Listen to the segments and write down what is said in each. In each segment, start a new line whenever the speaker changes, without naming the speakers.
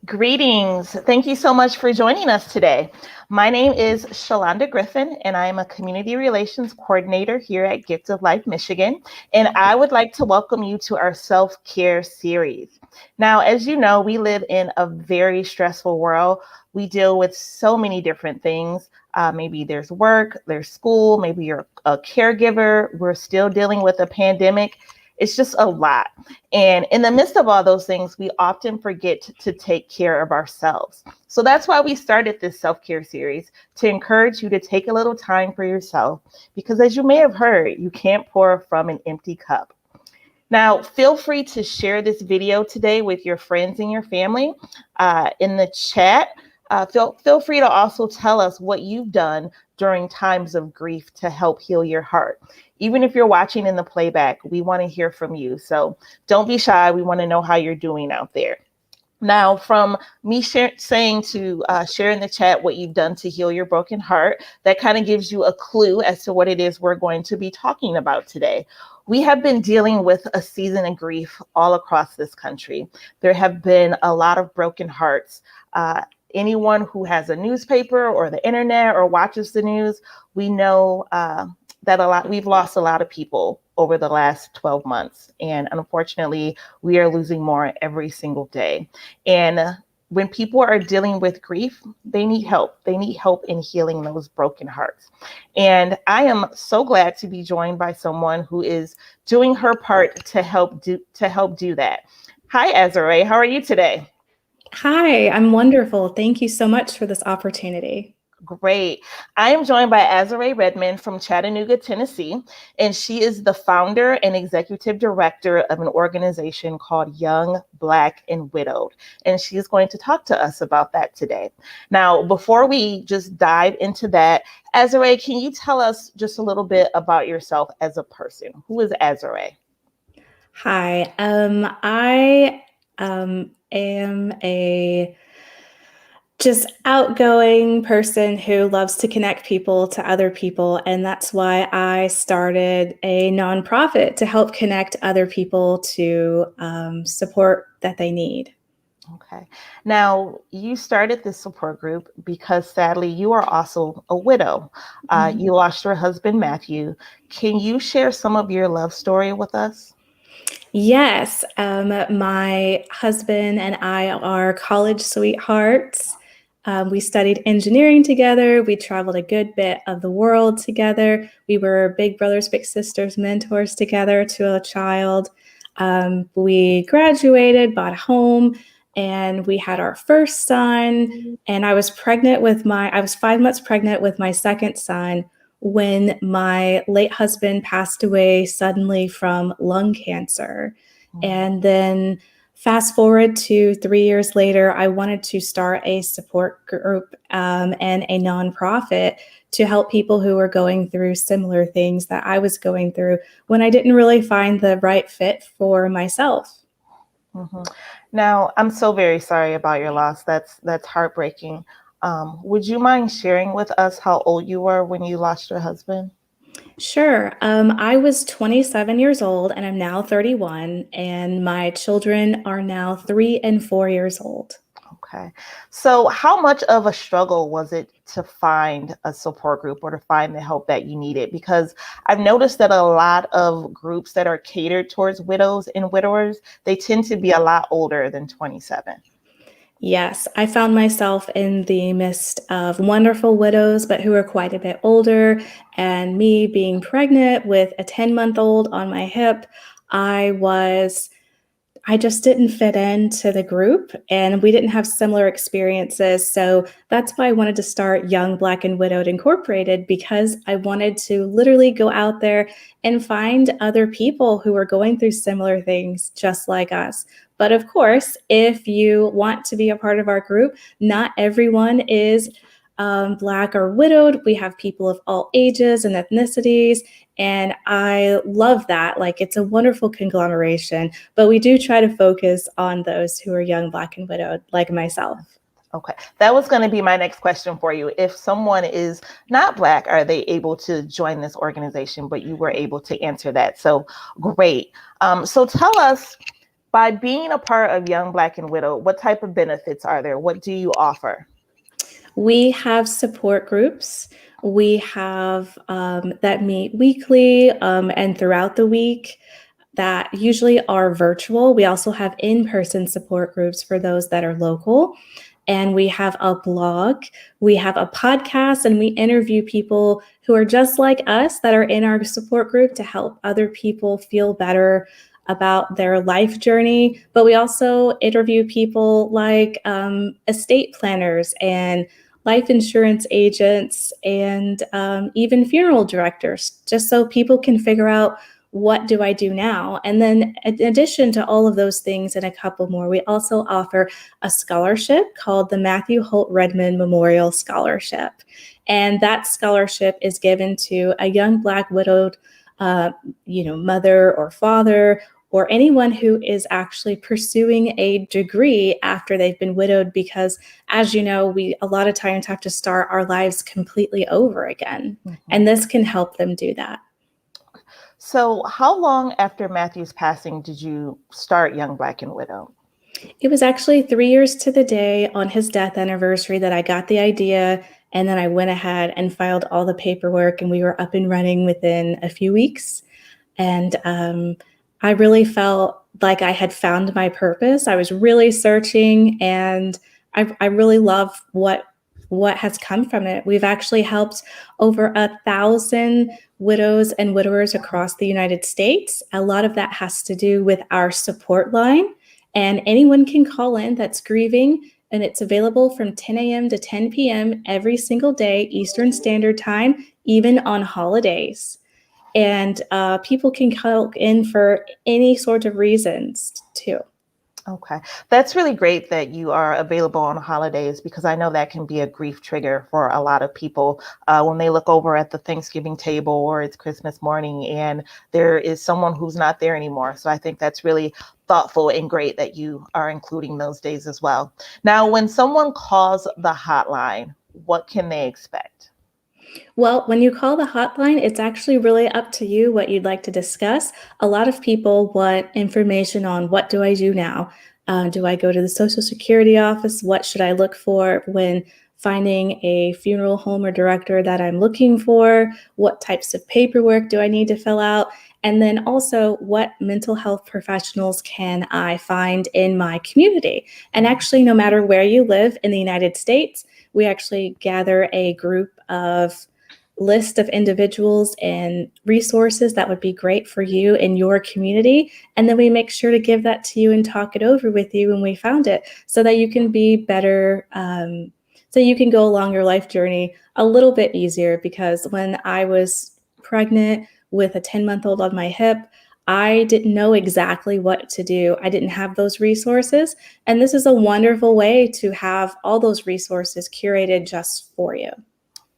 Greetings. Thank you so much for joining us today. My name is Shalonda Griffin, and I am a Community Relations Coordinator here at Gift of Life, Michigan. And I would like to welcome you to our self-care series. Now, as you know, we live in a very stressful world. We deal with so many different things. Maybe there's work, there's school, maybe you're a caregiver. We're still dealing with a pandemic. It's just a lot. And in the midst of all those things, we often forget to take care of ourselves. So that's why we started this self-care series, to encourage you to take a little time for yourself, because as you may have heard, you can't pour from an empty cup. Now, feel free to share this video today with your friends and your family in the chat. Feel free to also tell us what you've done during times of grief to help heal your heart. Even if you're watching in the playback, we want to hear from you. So don't be shy. We want to know how you're doing out there. Now, from me saying to share in the chat what you've done to heal your broken heart, that kind of gives you a clue as to what it is we're going to be talking about today. We have been dealing with a season of grief all across this country. There have been a lot of broken hearts. Anyone who has a newspaper or the internet or watches the news, we know that we've lost a lot of people over the last 12 months. And unfortunately, we are losing more every single day. And when people are dealing with grief, they need help. They need help in healing those broken hearts. And I am so glad to be joined by someone who is doing her part to help do that. Hi, Azarae. How are you today?
Hi, I'm wonderful. Thank you so much for this opportunity.
Great. I am joined by Azarae Redman from Chattanooga, Tennessee, and she is the founder and executive director of an organization called Young, Black, and Widowed. And she is going to talk to us about that today. Now, before we just dive into that, Azarae, can you tell us just a little bit about yourself as a person? Who is Azarae?
Hi, I am a just outgoing person who loves to connect people to other people. And that's why I started a nonprofit to help connect other people to support that they need.
Okay. Now, you started this support group because sadly you are also a widow. You lost your husband, Matthew. Can you share some of your love story with us?
Yes, my husband and I are college sweethearts. We studied engineering together. We traveled a good bit of the world together. We were big brothers, big sisters, mentors together to a child. We graduated, bought a home, and we had our first son. And I was 5 months pregnant with my second son when my late husband passed away suddenly from lung cancer. And then fast forward to 3 years later, I wanted to start a support group and a nonprofit to help people who were going through similar things that I was going through when I didn't really find the right fit for myself.
Mm-hmm. Now, I'm so very sorry about your loss. That's heartbreaking. Would you mind sharing with us how old you were when you lost your husband?
Sure. I was 27 years old and I'm now 31, and my children are now 3 and 4 years old.
Okay. So how much of a struggle was it to find a support group or to find the help that you needed? Because I've noticed that a lot of groups that are catered towards widows and widowers, they tend to be a lot older than 27.
Yes, I found myself in the midst of wonderful widows, but who are quite a bit older. And me being pregnant with a 10-month-old on my hip, I just didn't fit into the group, and we didn't have similar experiences. So that's why I wanted to start Young, Black, and Widowed Incorporated, because I wanted to literally go out there and find other people who are going through similar things just like us. But of course, if you want to be a part of our group, not everyone is Black or widowed. We have people of all ages and ethnicities. And I love that. Like, it's a wonderful conglomeration, but we do try to focus on those who are young, Black, and widowed, like myself.
Okay, that was going to be my next question for you. If someone is not Black, are they able to join this organization? But you were able to answer that. So great. So tell us, by being a part of Young Black and Widow, what type of benefits are there? What do you offer?
We have support groups. We have that meet weekly and throughout the week that usually are virtual. We also have in-person support groups for those that are local. And we have a blog, we have a podcast, and we interview people who are just like us that are in our support group to help other people feel better about their life journey. But we also interview people like estate planners and life insurance agents and even funeral directors, just so people can figure out what do I do now? And then in addition to all of those things and a couple more, we also offer a scholarship called the Matthew Holt Redmond Memorial Scholarship. And that scholarship is given to a young Black widowed, mother or father, or anyone who is actually pursuing a degree after they've been widowed, because as you know, we a lot of times have to start our lives completely over again. Mm-hmm. And this can help them do that.
So how long after Matthew's passing did you start Young Black and Widow?
It was actually 3 years to the day on his death anniversary that I got the idea, and then I went ahead and filed all the paperwork, and we were up and running within a few weeks. And I really felt like I had found my purpose. I was really searching, and I really love what has come from it. We've actually helped over 1,000 widows and widowers across the United States. A lot of that has to do with our support line, and anyone can call in that's grieving, and it's available from 10 a.m. to 10 p.m. every single day, Eastern Standard Time, even on holidays. And people can call in for any sort of reasons too.
Okay. That's really great that you are available on holidays, because I know that can be a grief trigger for a lot of people when they look over at the Thanksgiving table or it's Christmas morning and there is someone who's not there anymore. So I think that's really thoughtful and great that you are including those days as well. Now, when someone calls the hotline, what can they expect?
Well, when you call the hotline, it's actually really up to you what you'd like to discuss. A lot of people want information on what do I do now? Do I go to the Social Security office? What should I look for when finding a funeral home or director that I'm looking for? What types of paperwork do I need to fill out? And then also, what mental health professionals can I find in my community? And actually, no matter where you live in the United States, we actually gather a group of list of individuals and resources that would be great for you in your community. And then we make sure to give that to you and talk it over with you when we found it, so that you can be better, so you can go along your life journey a little bit easier. Because when I was pregnant with a 10-month-old on my hip, I didn't know exactly what to do. I didn't have those resources. And this is a wonderful way to have all those resources curated just for you.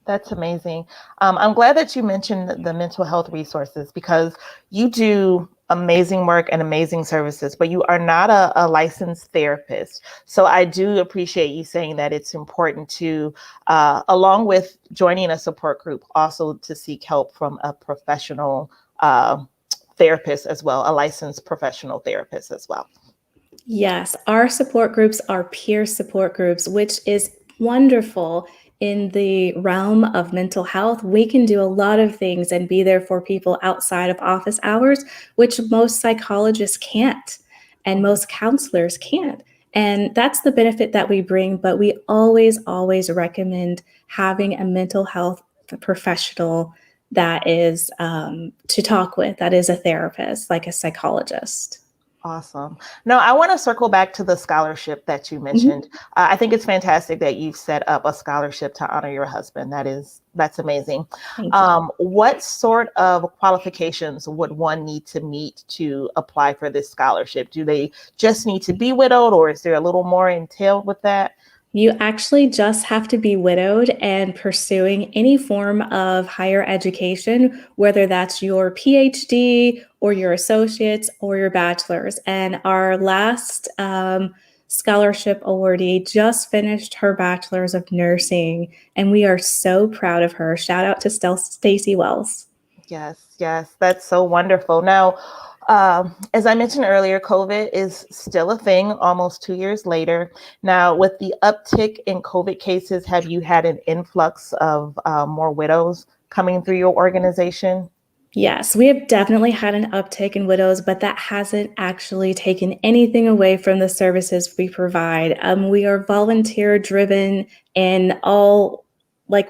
That's amazing. I'm glad that you mentioned the mental health resources, because you do amazing work and amazing services, but you are not a licensed therapist. So I do appreciate you saying that it's important to, along with joining a support group, also to seek help from a professional therapist as well, a licensed professional therapist as well.
Yes, our support groups are peer support groups, which is wonderful. In the realm of mental health, we can do a lot of things and be there for people outside of office hours, which most psychologists can't and most counselors can't. And that's the benefit that we bring. But we always recommend having a mental health professional that is to talk with, that is a therapist, like a psychologist.
Awesome. Now, I want to circle back to the scholarship that you mentioned. Mm-hmm. I think it's fantastic that you've set up a scholarship to honor your husband. That's amazing. What sort of qualifications would one need to meet to apply for this scholarship? Do they just need to be widowed, or is there a little more entailed with that?
You actually just have to be widowed and pursuing any form of higher education, whether that's your PhD or your associates or your bachelor's. And our last scholarship awardee just finished her bachelor's of nursing, and we are so proud of her. Shout out to Stacey Wells.
Yes, that's so wonderful. Now, As I mentioned earlier, COVID is still a thing almost 2 years later. Now, with the uptick in COVID cases, have you had an influx of more widows coming through your organization?
Yes, we have definitely had an uptick in widows, but that hasn't actually taken anything away from the services we provide. We are volunteer driven and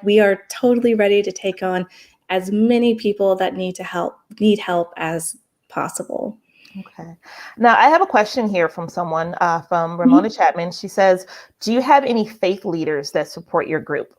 we are totally ready to take on as many people that need help as possible.
Okay. Now, I have a question here from someone from Ramona Chapman. She says, do you have any faith leaders that support your group?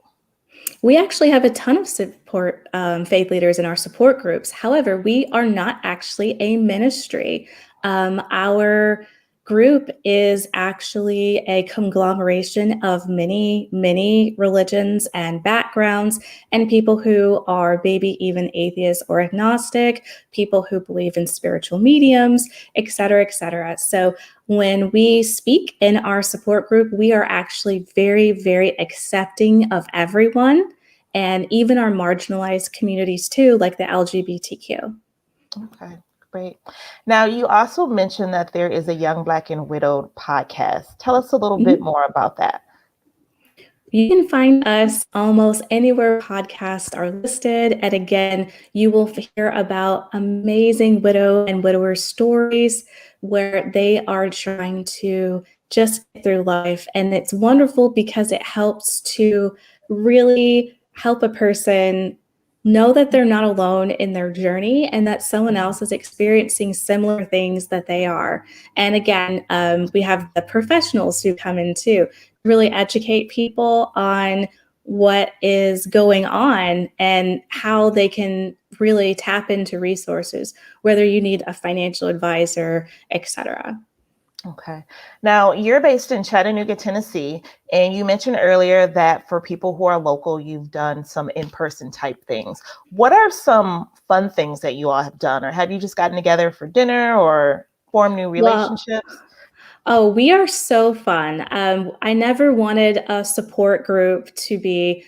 We actually have a ton of support faith leaders in our support groups. However, we are not actually a ministry. Our group is actually a conglomeration of many religions and backgrounds, and people who are maybe even atheist or agnostic, people who believe in spiritual mediums, et cetera, et cetera. So when we speak in our support group, we are actually very accepting of everyone, and even our marginalized communities too, like the LGBTQ.
Okay, great. Now, you also mentioned that there is a Young Black and Widowed podcast. Tell us a little bit more about that.
You can find us almost anywhere podcasts are listed. And again, you will hear about amazing widow and widower stories where they are trying to just get through life. And it's wonderful because it helps to really help a person know that they're not alone in their journey and that someone else is experiencing similar things that they are. And again, we have the professionals who come in too, really educate people on what is going on and how they can really tap into resources, whether you need a financial advisor, etc.
Okay. Now, you're based in Chattanooga, Tennessee, and you mentioned earlier that for people who are local, you've done some in-person type things. What are some fun things that you all have done, or have you just gotten together for dinner or formed new relationships?
Oh, we are so fun. I never wanted a support group to be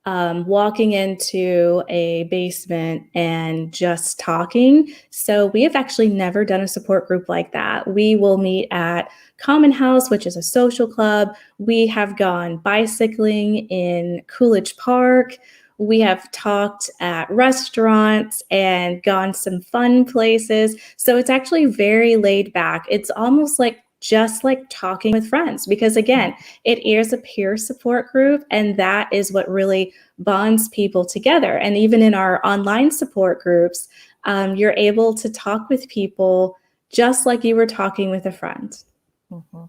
walking into a basement and just talking. So we have actually never done a support group like that. We will meet at Common House, which is a social club. We have gone bicycling in Coolidge Park. We have talked at restaurants and gone some fun places. So it's actually very laid back. It's almost like just like talking with friends, because again, it is a peer support group, and that is what really bonds people together. And even in our online support groups, you're able to talk with people just like you were talking with a friend.
Mm-hmm.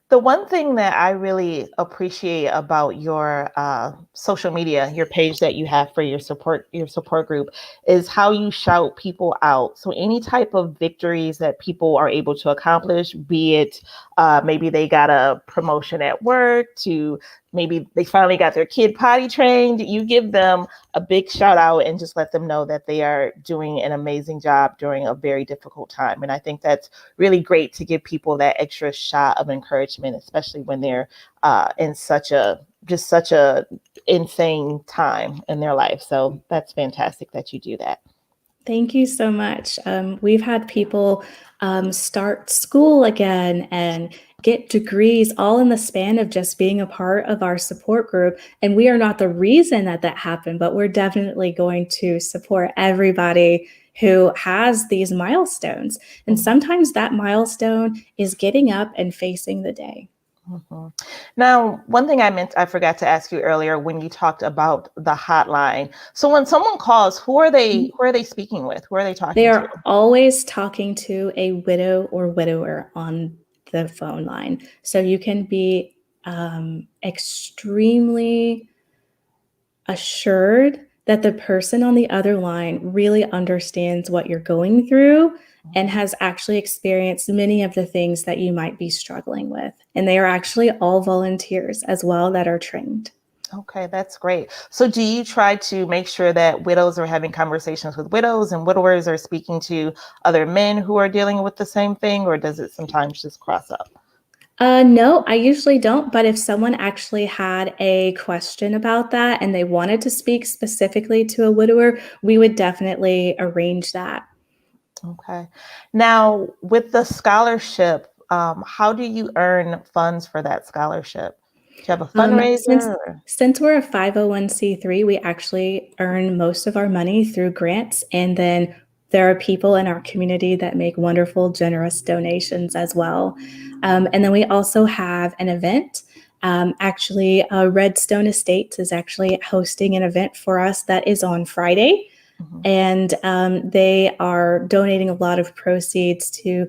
The one thing that I really appreciate about your social media, your page that you have for your support group, is how you shout people out. So any type of victories that people are able to accomplish, be it maybe they got a promotion at work, to maybe they finally got their kid potty trained, you give them a big shout out and just let them know that they are doing an amazing job during a very difficult time. And I think that's really great to give people that extra shot of encouragement, especially when they're in such a insane time in their life. So that's fantastic that you do that.
Thank you so much. We've had people start school again and get degrees all in the span of just being a part of our support group. And we are not the reason that happened, but we're definitely going to support everybody who has these milestones. And sometimes that milestone is getting up and facing the day.
Mm-hmm. Now, one thing I forgot to ask you earlier when you talked about the hotline. So when someone calls, who are they speaking with? Who are they talking to?
They are always talking to a widow or widower on the phone line. So you can be extremely assured that the person on the other line really understands what you're going through and has actually experienced many of the things that you might be struggling with. And they are actually all volunteers as well that are trained.
Okay, that's great. So do you try to make sure that widows are having conversations with widows and widowers are speaking to other men who are dealing with the same thing, or does it sometimes just cross up?
No, I usually don't. But if someone actually had a question about that and they wanted to speak specifically to a widower, we would definitely arrange that.
Okay. Now, with the scholarship, how do you earn funds for that scholarship? Do you have a fundraiser?
Since
Or?
since we're a 501(c)(3), we actually earn most of our money through grants, and then there are people in our community that make wonderful, generous donations as well. And then we also have an event. Actually, Redstone Estates is actually hosting an event for us that is on Friday, and they are donating a lot of proceeds to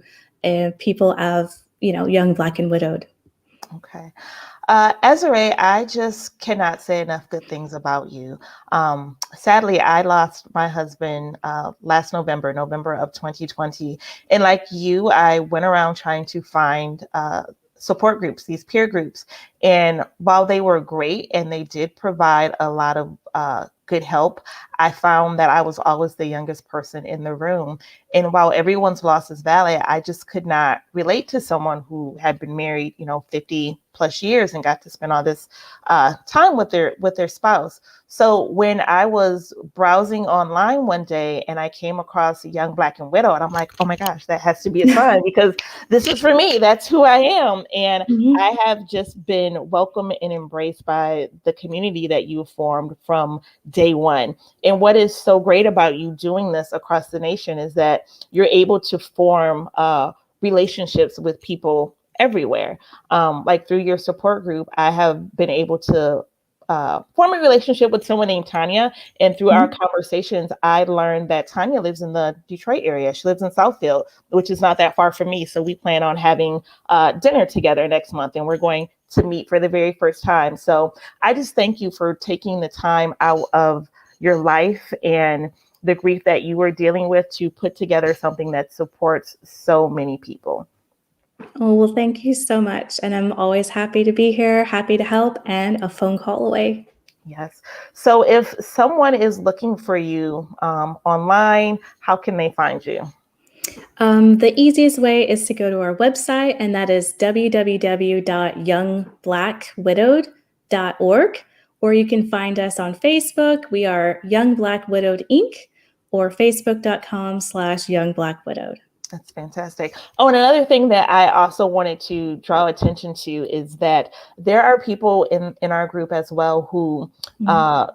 people of young, Black, and widowed.
Okay. Ezrae, I just cannot say enough good things about you. Sadly, I lost my husband last November of 2020. And like you, I went around trying to find support groups, these peer groups. And while they were great and they did provide a lot of good help, I found that I was always the youngest person in the room. And while everyone's loss is valid, I just could not relate to someone who had been married, 50 plus years and got to spend all this time with their spouse. So when I was browsing online one day and I came across a young Black and widow, and I'm like, oh my gosh, that has to be a sign because this is for me. That's who I am. And I have just been welcomed and embraced by the community that you formed from day one. And what is so great about you doing this across the nation is that you're able to form relationships with people everywhere. Like through your support group, I have been able to form a relationship with someone named Tanya. And through our conversations, I learned that Tanya lives in the Detroit area. She lives in Southfield, which is not that far from me. So we plan on having dinner together next month, and we're going to meet for the very first time. So I just thank you for taking the time out of your life and the grief that you were dealing with to put together something that supports so many people.
Oh, well, thank you so much. And I'm always happy to be here, happy to help, and a phone call away.
Yes. So if someone is looking for you online, how can they find you?
The easiest way is to go to our website, and that is www.youngblackWidowed.org. Or you can find us on Facebook. We are Young Black Widowed Inc. or facebook.com/Young Black Widowed.
That's fantastic. Oh, and another thing that I also wanted to draw attention to is that there are people in our group as well who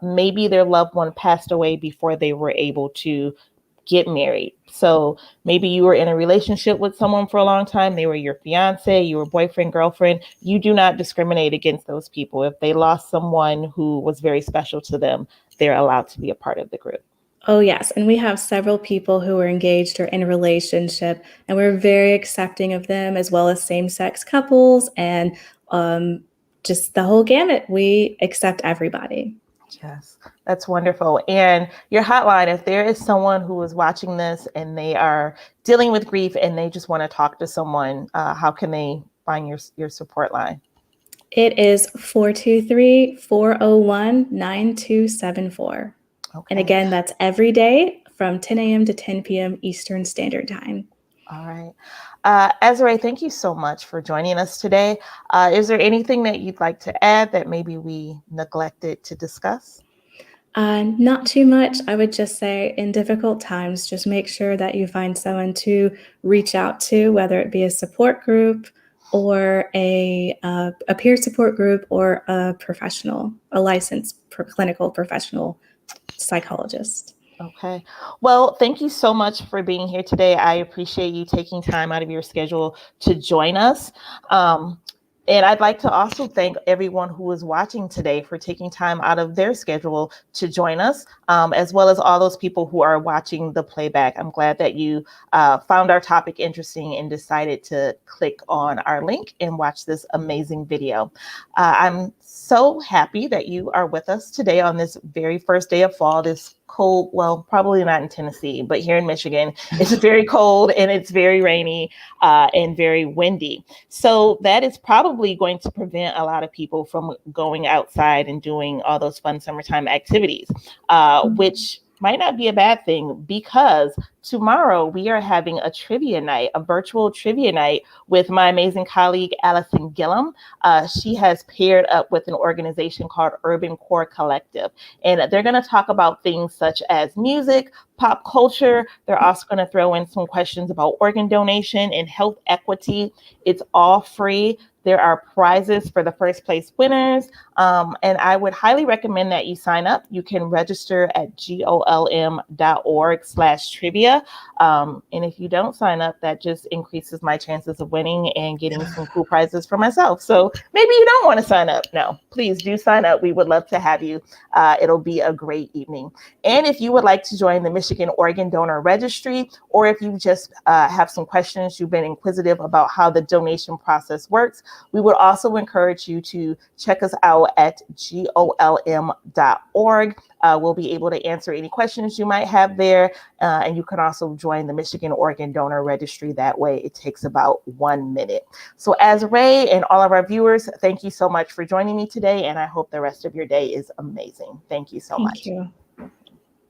maybe their loved one passed away before they were able to get married. So maybe you were in a relationship with someone for a long time. They were your fiance, you were boyfriend, girlfriend. You do not discriminate against those people. If they lost someone who was very special to them, they're allowed to be a part of the group.
Oh, yes. And we have several people who are engaged or in a relationship, and we're very accepting of them, as well as same-sex couples and just the whole gamut. We accept everybody.
Yes, that's wonderful. And your hotline, if there is someone who is watching this and they are dealing with grief and they just want to talk to someone, how can they find your support line?
It is 423-401-9274.
Okay.
And again, that's every day from 10 a.m. to 10 p.m. Eastern Standard Time.
All right. Azarae, thank you so much for joining us today. Is there anything that you'd like to add that maybe we neglected to discuss?
Not too much. I would just say in difficult times, just make sure that you find someone to reach out to, whether it be a support group or a peer support group or a professional, a licensed clinical professional psychologist.
Okay. Well, thank you so much for being here today. I appreciate you taking time out of your schedule to join us. And I'd like to also thank everyone who is watching today for taking time out of their schedule to join us, as well as all those people who are watching the playback. I'm glad that you found our topic interesting and decided to click on our link and watch this amazing video. I'm so happy that you are with us today on this very first day of fall, this cold, well, probably not in Tennessee, but here in Michigan, it's very cold and it's very rainy and very windy. So that is probably going to prevent a lot of people from going outside and doing all those fun summertime activities, which might not be a bad thing, because tomorrow we are having a trivia night, a virtual trivia night with my amazing colleague, Allison Gillum. She has paired up with an organization called Urban Core Collective, and they're going to talk about things such as music, pop culture. They're also going to throw in some questions about organ donation and health equity. It's all free. There are prizes for the first place winners. And I would highly recommend that you sign up. You can register at golm.org/trivia. And if you don't sign up, that just increases my chances of winning and getting some cool prizes for myself. So maybe you don't want to sign up. No, please do sign up. We would love to have you. It'll be a great evening. And if you would like to join the Michigan Organ Donor Registry, or if you just have some questions, you've been inquisitive about how the donation process works, we would also encourage you to check us out at golm.org. We'll be able to answer any questions you might have there. And you can also join the Michigan Organ Donor Registry that way. It takes about 1 minute. So Azarae and all of our viewers, thank you so much for joining me today. And I hope the rest of your day is amazing. Thank you so much.
Thank you.